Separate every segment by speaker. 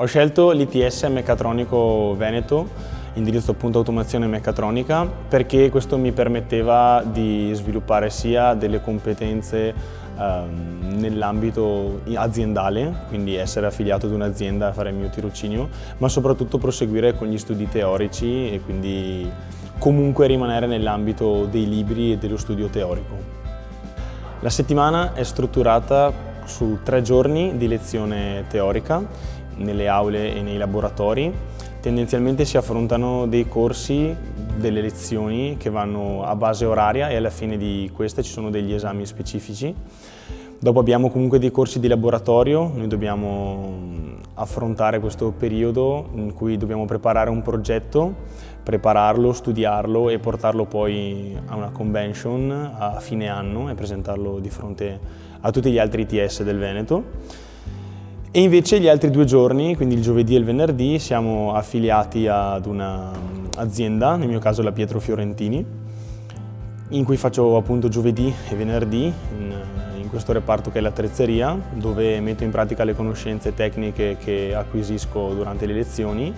Speaker 1: Ho scelto l'ITS Meccatronico Veneto, indirizzo appunto automazione meccatronica, perché questo mi permetteva di sviluppare sia delle competenze nell'ambito aziendale, quindi essere affiliato ad un'azienda a fare il mio tirocinio, ma soprattutto proseguire con gli studi teorici e quindi comunque rimanere nell'ambito dei libri e dello studio teorico. La settimana è strutturata su 3 giorni di lezione teorica nelle aule e nei laboratori. Tendenzialmente si affrontano dei corsi, delle lezioni che vanno a base oraria e alla fine di queste ci sono degli esami specifici. Dopo abbiamo comunque dei corsi di laboratorio, noi dobbiamo affrontare questo periodo in cui dobbiamo preparare un progetto, prepararlo, studiarlo e portarlo poi a una convention a fine anno e presentarlo di fronte a tutti gli altri ITS del Veneto. E invece gli altri 2 giorni, quindi il giovedì e il venerdì, siamo affiliati ad un'azienda, nel mio caso la Pietro Fiorentini, in cui faccio appunto giovedì e venerdì in questo reparto che è l'attrezzeria, dove metto in pratica le conoscenze tecniche che acquisisco durante le lezioni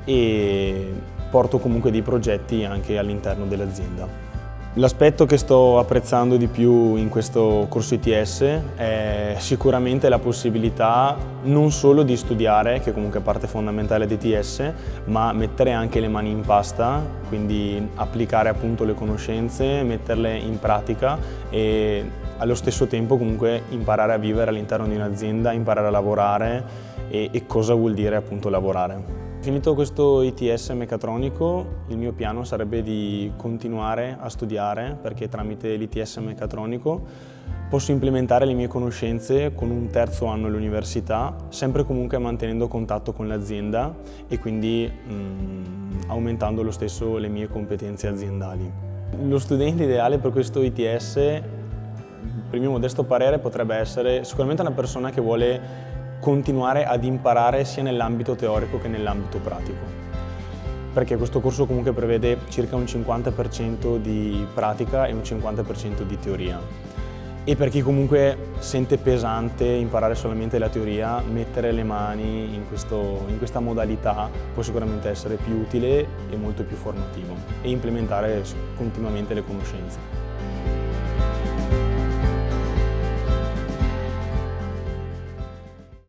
Speaker 1: e porto comunque dei progetti anche all'interno dell'azienda. L'aspetto che sto apprezzando di più in questo corso ITS è sicuramente la possibilità non solo di studiare, che comunque è parte fondamentale di ITS, ma mettere anche le mani in pasta, quindi applicare appunto le conoscenze, metterle in pratica e allo stesso tempo comunque imparare a vivere all'interno di un'azienda, imparare a lavorare e cosa vuol dire appunto lavorare. Finito questo ITS meccatronico, il mio piano sarebbe di continuare a studiare perché tramite l'ITS meccatronico posso implementare le mie conoscenze con un 3° anno all'università, sempre comunque mantenendo contatto con l'azienda e quindi aumentando lo stesso le mie competenze aziendali. Lo studente ideale per questo ITS, per il mio modesto parere, potrebbe essere sicuramente una persona che vuole continuare ad imparare sia nell'ambito teorico che nell'ambito pratico, perché questo corso comunque prevede circa un 50% di pratica e un 50% di teoria. E per chi comunque sente pesante imparare solamente la teoria, mettere le mani in questa modalità può sicuramente essere più utile e molto più formativo e implementare continuamente le conoscenze.